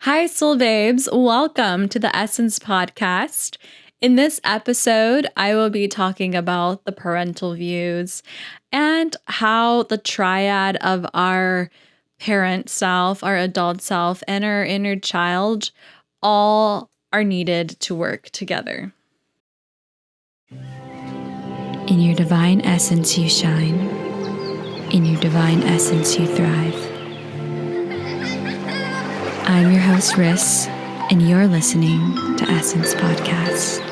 Hi, Soul Babes. Welcome to the Essence Podcast. In this episode, I will be talking about the parental views and how the triad of our parent self, our adult self, and our inner child all are needed to work together. In your divine essence, you shine. In your divine essence, you thrive. I'm your host, Riss, and you're listening to Essence Podcast.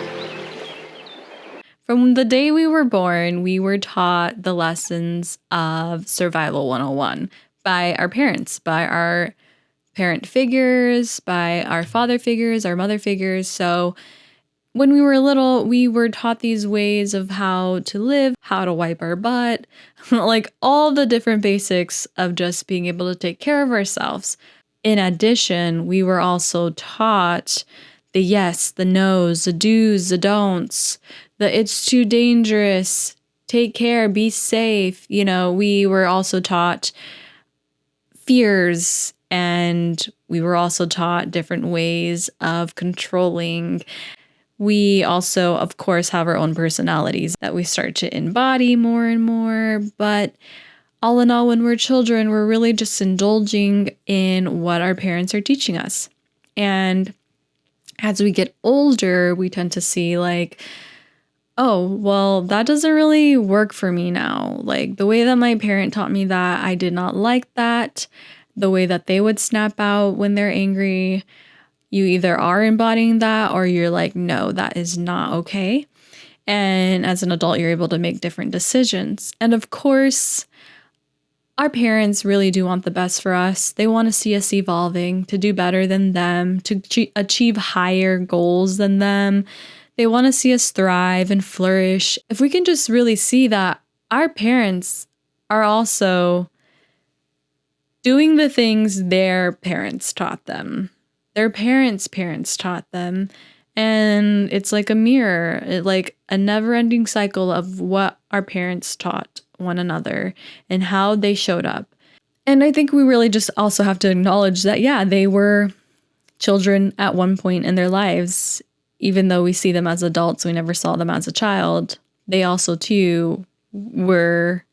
From the day we were born, we were taught the lessons of Survival 101 by our parents, by our parent figures, by our father figures, our mother figures. So when we were little, we were taught these ways of how to live, how to wipe our butt, like all the different basics of just being able to take care of ourselves. In addition, we were also taught the yes, the no's, the do's, the don'ts, the it's too dangerous, take care, be safe. We were also taught fears, and we were also taught different ways of controlling. We also, of course, have our own personalities that we start to embody more and more, but all in all, when we're children, we're really just indulging in what our parents are teaching us. And as we get older, we tend to see oh, well, that doesn't really work for me now. Like the way that my parent taught me that, I did not like that. The way that they would snap out when they're angry, you either are embodying that or you're like, no, that is not okay. And as an adult, you're able to make different decisions. And of course, our parents really do want the best for us. They want to see us evolving, to do better than them, to achieve higher goals than them. They want to see us thrive and flourish. If we can just really see that our parents are also doing the things their parents taught them, their parents' taught them. And it's like a mirror, like a never-ending cycle of what our parents taught one another and how they showed up. And I think we really just also have to acknowledge that, yeah, they were children at one point in their lives. Even though we see them as adults, we never saw them as a child. They also, too, were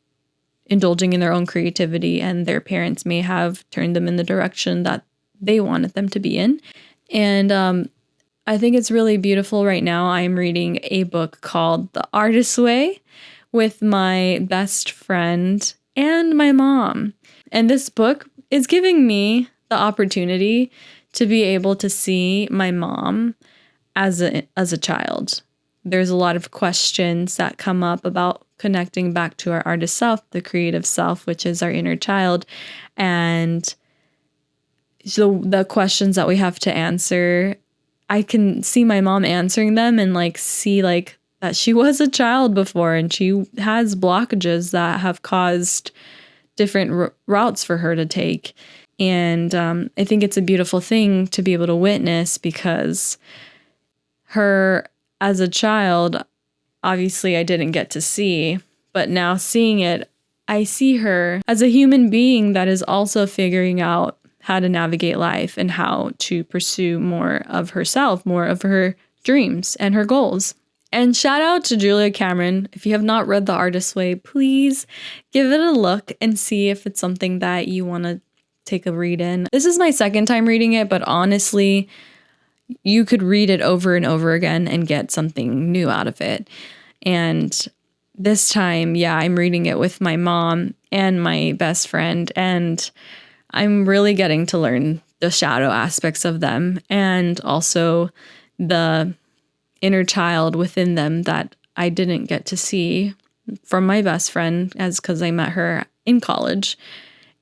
indulging in their own creativity, and their parents may have turned them in the direction that they wanted them to be in. And I think it's really beautiful right now. I'm reading a book called The Artist's Way with my best friend and my mom. And this book is giving me the opportunity to be able to see my mom as a child. There's a lot of questions that come up about connecting back to our artist self, the creative self, which is our inner child. And so the questions that we have to answer, I can see my mom answering them and see that she was a child before and she has blockages that have caused different routes for her to take. And I think it's a beautiful thing to be able to witness, because her as a child, obviously I didn't get to see, but now seeing it, I see her as a human being that is also figuring out how to navigate life and how to pursue more of herself, more of her dreams and her goals. And shout out to Julia Cameron. If you have not read The Artist's Way, please give it a look and see if it's something that you want to take a read in. This is my second time reading it, but honestly, you could read it over and over again and get something new out of it. And this time, yeah, I'm reading it with my mom and my best friend, and I'm really getting to learn the shadow aspects of them and also the inner child within them that I didn't get to see from my best friend, because I met her in college,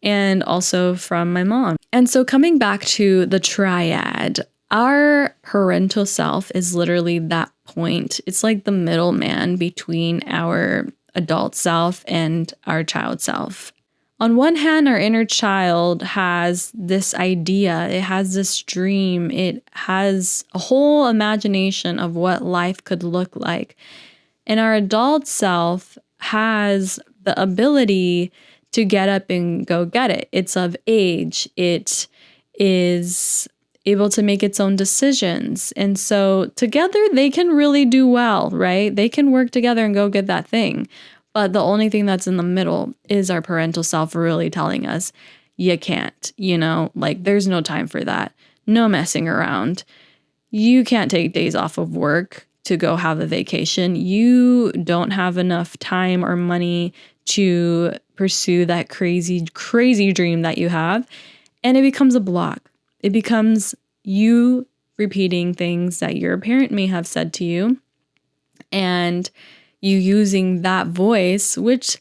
and also from my mom. And so coming back to the triad, our parental self is literally that point. It's like the middleman between our adult self and our child self. On one hand, our inner child has this idea, it has this dream, it has a whole imagination of what life could look like. And our adult self has the ability to get up and go get it. It's of age. It is able to make its own decisions. And so together they can really do well, right? They can work together and go get that thing. But the only thing that's in the middle is our parental self really telling us, you can't, like there's no time for that. No messing around. You can't take days off of work to go have a vacation. You don't have enough time or money to pursue that crazy, crazy dream that you have. And it becomes a block. It becomes you repeating things that your parent may have said to you and you using that voice, which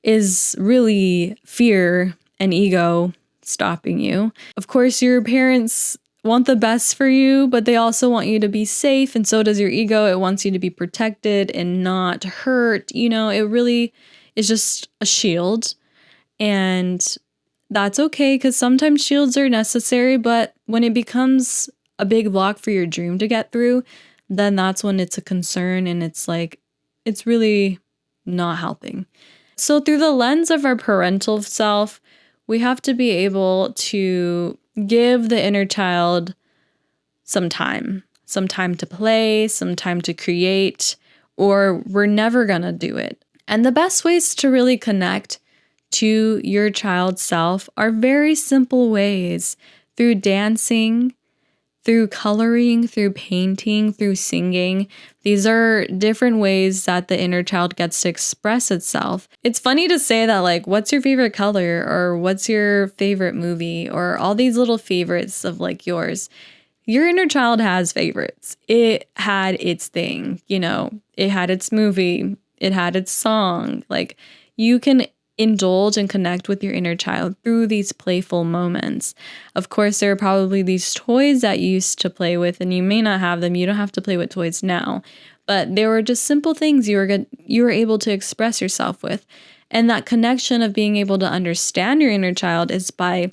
is really fear and ego stopping you. Of course, your parents want the best for you, but they also want you to be safe. And so does your ego. It wants you to be protected and not hurt. It really is just a shield. And that's okay because sometimes shields are necessary. But when it becomes a big block for your dream to get through, then that's when it's a concern and it's like, it's really not helping. So through the lens of our parental self, we have to be able to give the inner child some time to play, some time to create, or we're never going to do it. And the best ways to really connect to your child's self are very simple ways through dancing, through coloring, through painting, through singing. These are different ways that the inner child gets to express itself. It's funny to say that, like, what's your favorite color or what's your favorite movie or all these little favorites of like yours. Your inner child has favorites. It had its thing, it had its movie, it had its song. Like, you can indulge and connect with your inner child through these playful moments. Of course, there are probably these toys that you used to play with and you may not have them. You don't have to play with toys now, but there were just simple things you were able to express yourself with. And that connection of being able to understand your inner child is by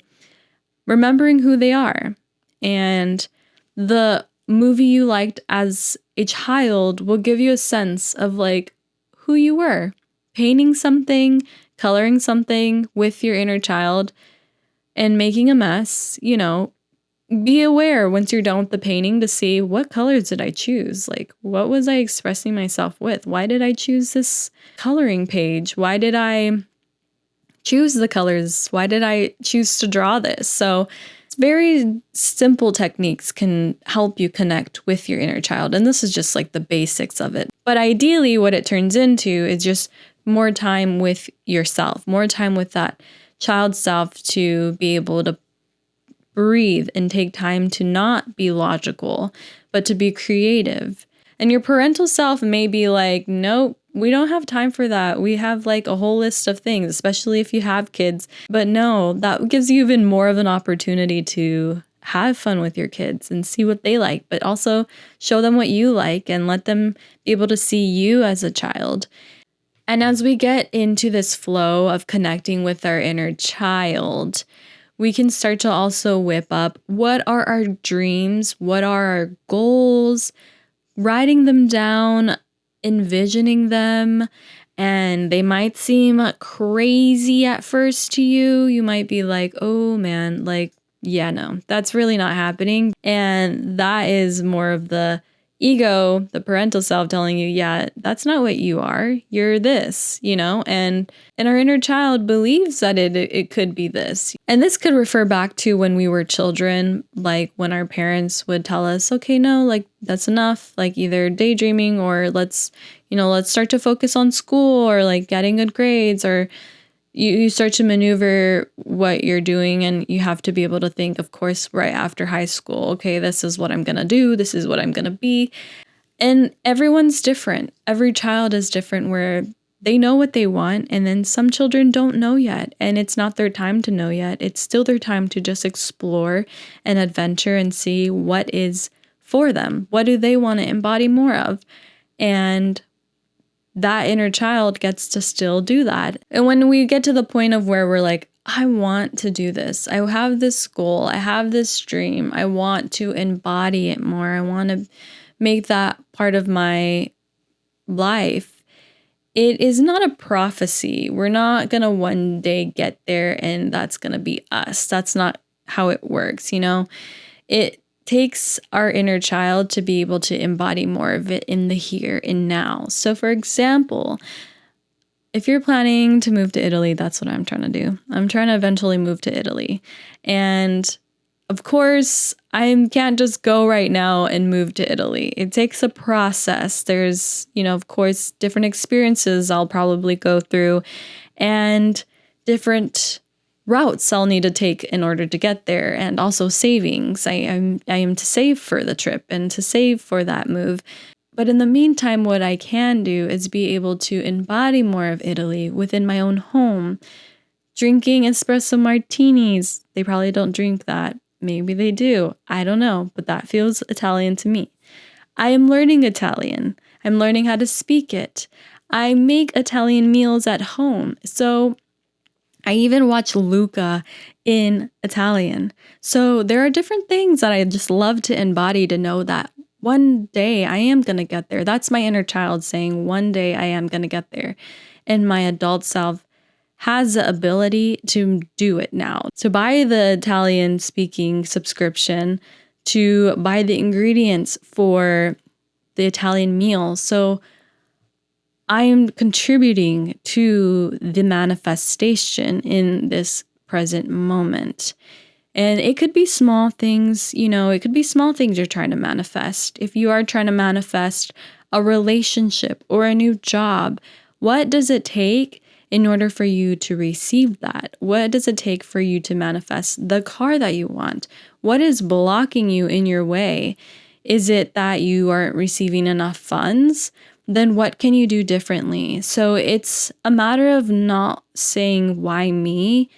remembering who they are. And the movie you liked as a child will give you a sense of like who you were. Painting something, coloring something with your inner child and making a mess, be aware once you're done with the painting to see what colors did I choose? Like, what was I expressing myself with? Why did I choose this coloring page? Why did I choose the colors? Why did I choose to draw this? So very simple techniques can help you connect with your inner child. And this is just like the basics of it. But ideally, what it turns into is just more time with yourself, more time with that child self to be able to breathe and take time to not be logical, but to be creative. And your parental self may be like, nope, we don't have time for that. We have like a whole list of things, especially if you have kids. But no, that gives you even more of an opportunity to have fun with your kids and see what they like, but also show them what you like and let them be able to see you as a child. And as we get into this flow of connecting with our inner child, we can start to also whip up what are our dreams, what are our goals, writing them down, envisioning them, and they might seem crazy at first to you. You might be like, oh man, like, yeah, no, that's really not happening. And that is more of the ego, the parental self telling you, yeah, that's not what you are. You're this, and our inner child believes that it could be this. And this could refer back to when we were children, like when our parents would tell us, okay, no, like that's enough, like either daydreaming or let's start to focus on school or like getting good grades, or you start to maneuver what you're doing and you have to be able to think, of course, right after high school, okay, this is what I'm going to do. This is what I'm going to be. And everyone's different. Every child is different where they know what they want. And then some children don't know yet. And it's not their time to know yet. It's still their time to just explore and adventure and see what is for them. What do they want to embody more of? And that inner child gets to still do that. And when we get to the point of where we're like, I want to do this. I have this goal. I have this dream. I want to embody it more. I want to make that part of my life. It is not a prophecy. We're not going to one day get there and that's going to be us. That's not how it works, it takes our inner child to be able to embody more of it in the here and now. So for example, if you're planning to move to Italy, that's what I'm trying to do. I'm trying to eventually move to Italy. And of course, I can't just go right now and move to Italy. It takes a process. There's, of course, different experiences I'll probably go through and different routes I'll need to take in order to get there, and also savings. I am to save for the trip and to save for that move. But in the meantime, what I can do is be able to embody more of Italy within my own home. Drinking espresso martinis. They probably don't drink that. Maybe they do. I don't know, but that feels Italian to me. I am learning Italian. I'm learning how to speak it. I make Italian meals at home. So I even watch Luca in Italian. So there are different things that I just love to embody, to know that one day I am going to get there. That's my inner child saying, one day I am going to get there. And my adult self has the ability to do it now. To buy the Italian speaking subscription, to buy the ingredients for the Italian meal. So I am contributing to the manifestation in this present moment. And it could be small things, it could be small things you're trying to manifest. If you are trying to manifest a relationship or a new job, what does it take in order for you to receive that? What does it take for you to manifest the car that you want? What is blocking you in your way? Is it that you aren't receiving enough funds? Then what can you do differently? So it's a matter of not saying why me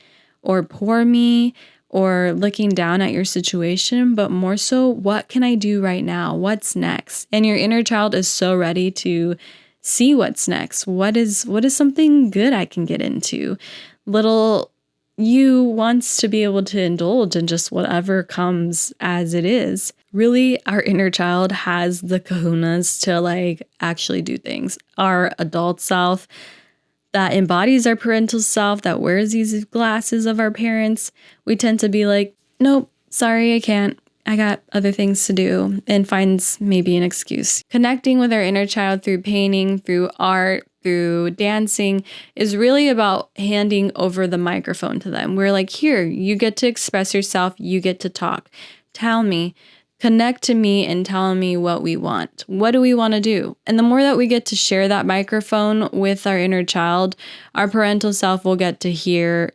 or poor me or looking down at your situation, but more so, what can I do right now? What's next? And your inner child is so ready to see what's next. What is something good I can get into? Little you wants to be able to indulge in just whatever comes as it is. Really, our inner child has the kahunas to actually do things. Our adult self that embodies our parental self, that wears these glasses of our parents, we tend to be like, nope, sorry, I can't. I got other things to do, and finds maybe an excuse. Connecting with our inner child through painting, through art, through dancing is really about handing over the microphone to them. We're like, here, you get to express yourself, you get to talk. Tell me, connect to me and tell me what we want. What do we want to do? And the more that we get to share that microphone with our inner child, our parental self will get to hear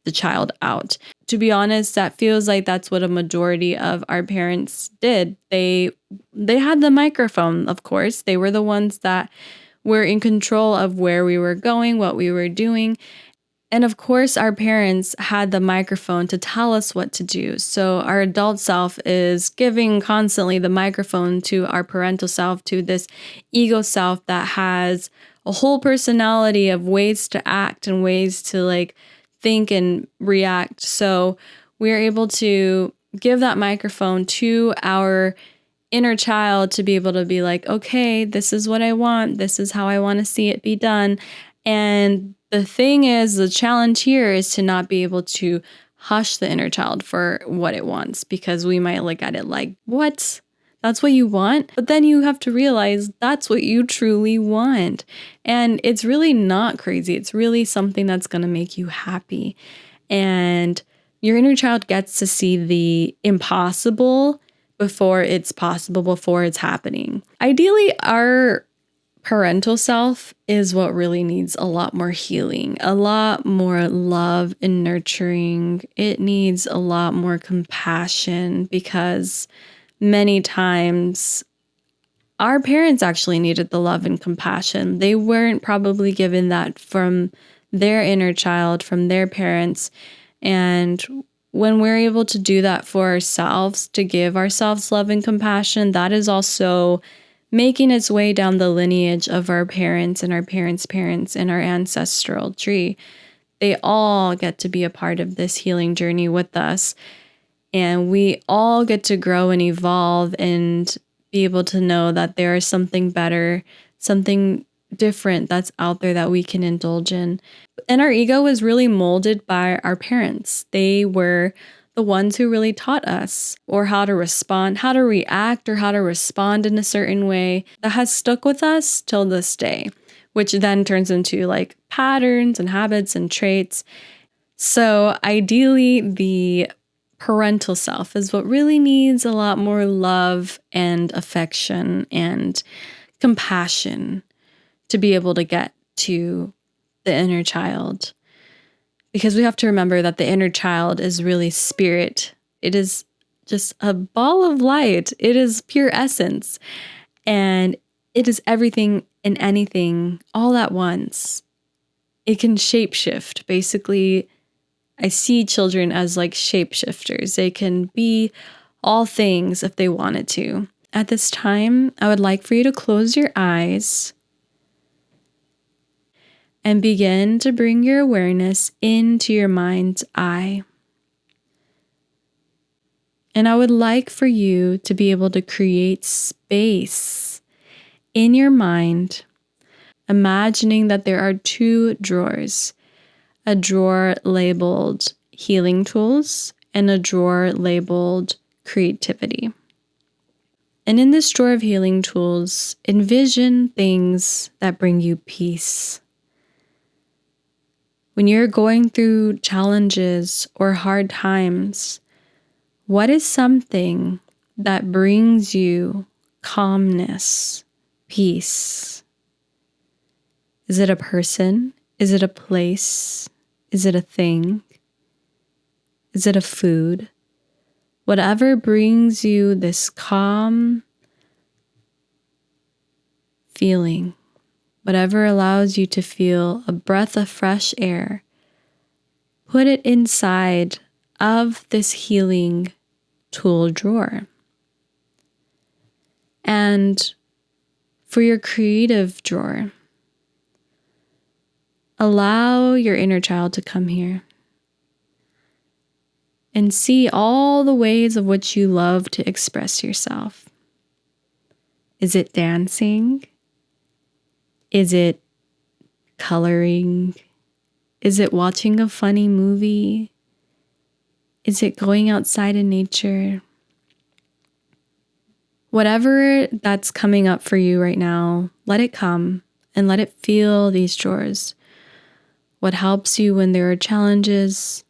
the child out. To be honest, that feels like that's what a majority of our parents did. They had the microphone, of course. They were the ones that were in control of where we were going, what we were doing. And of course, our parents had the microphone to tell us what to do. So our adult self is giving constantly the microphone to our parental self, to this ego self that has a whole personality of ways to act and ways to think and react. So we're able to give that microphone to our inner child to be able to be like, okay, this is what I want. This is how I want to see it be done. And the thing is, the challenge here is to not be able to hush the inner child for what it wants, because we might look at it like, what? That's what you want? But then you have to realize that's what you truly want. And it's really not crazy. It's really something that's going to make you happy. And your inner child gets to see the impossible before it's possible, before it's happening. Ideally, our parental self is what really needs a lot more healing, a lot more love and nurturing. It needs a lot more compassion, because many times our parents actually needed the love and compassion. They weren't probably given that from their inner child, from their parents. And when we're able to do that for ourselves, to give ourselves love and compassion, that is also making its way down the lineage of our parents and our parents' parents and our ancestral tree. They all get to be a part of this healing journey with us. And we all get to grow and evolve and be able to know that there is something better, something different that's out there that we can indulge in. And our ego was really molded by our parents. They were the ones who really taught us, or how to respond, how to react, or how to respond in a certain way that has stuck with us till this day, which then turns into like patterns and habits and traits. So ideally, the parental self is what really needs a lot more love and affection and compassion to be able to get to the inner child. Because we have to remember that the inner child is really spirit. It is just a ball of light. It is pure essence. And it is everything and anything all at once. It can shapeshift. Basically, I see children as like shapeshifters. They can be all things if they wanted to. At this time, I would like for you to close your eyes and begin to bring your awareness into your mind's eye. And I would like for you to be able to create space in your mind, imagining that there are two drawers, a drawer labeled healing tools and a drawer labeled creativity. And in this drawer of healing tools, envision things that bring you peace. When you're going through challenges or hard times, what is something that brings you calmness, peace? Is it a person? Is it a place? Is it a thing? Is it a food? Whatever brings you this calm feeling, whatever allows you to feel a breath of fresh air, put it inside of this healing tool drawer. And for your creative drawer, allow your inner child to come here and see all the ways of which you love to express yourself. Is it dancing? Is it coloring? Is it watching a funny movie? Is it going outside in nature? Whatever that's coming up for you right now, let it come and let it feel these drawers. What helps you when there are challenges?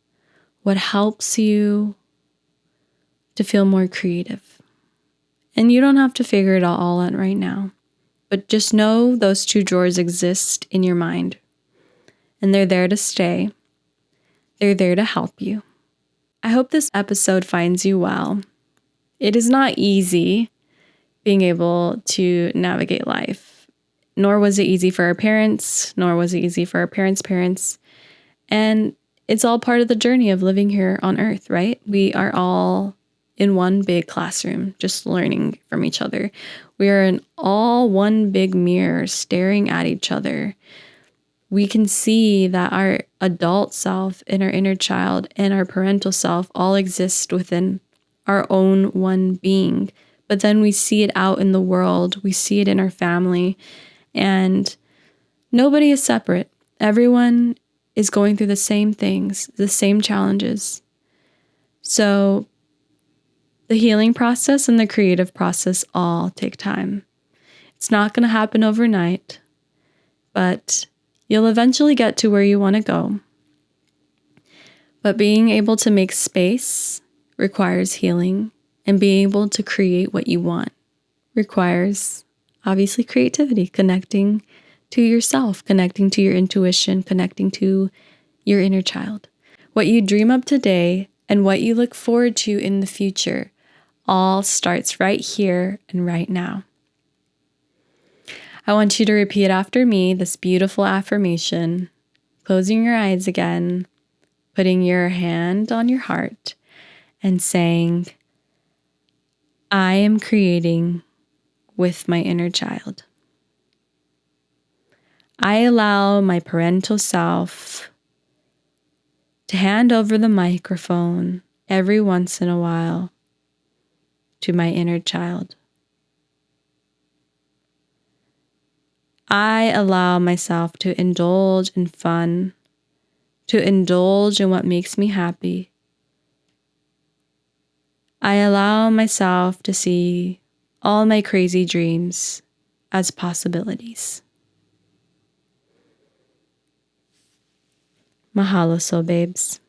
What helps you to feel more creative? And you don't have to figure it all out right now, but just know those two drawers exist in your mind, and they're there to stay. They're there to help you. I hope this episode finds you well. It is not easy being able to navigate life, nor was it easy for our parents, nor was it easy for our parents' parents. And it's all part of the journey of living here on earth, right? We are all in one big classroom, just learning from each other. We are in all one big mirror staring at each other. We can see that our adult self and our inner child and our parental self all exist within our own one being. But then we see it out in the world. We see it in our family. And nobody is separate. Everyone is going through the same things, the same challenges. So the healing process and the creative process all take time. It's not going to happen overnight, but you'll eventually get to where you want to go. But being able to make space requires healing, and being able to create what you want requires, obviously, creativity, connecting to yourself, connecting to your intuition, connecting to your inner child. What you dream of today and what you look forward to in the future all starts right here and right now. I want you to repeat after me this beautiful affirmation, closing your eyes again, putting your hand on your heart, and saying, I am creating with my inner child. I allow my parental self to hand over the microphone every once in a while to my inner child. I allow myself to indulge in fun, to indulge in what makes me happy, I allow myself to see all my crazy dreams as possibilities. Mahalo, soul babes.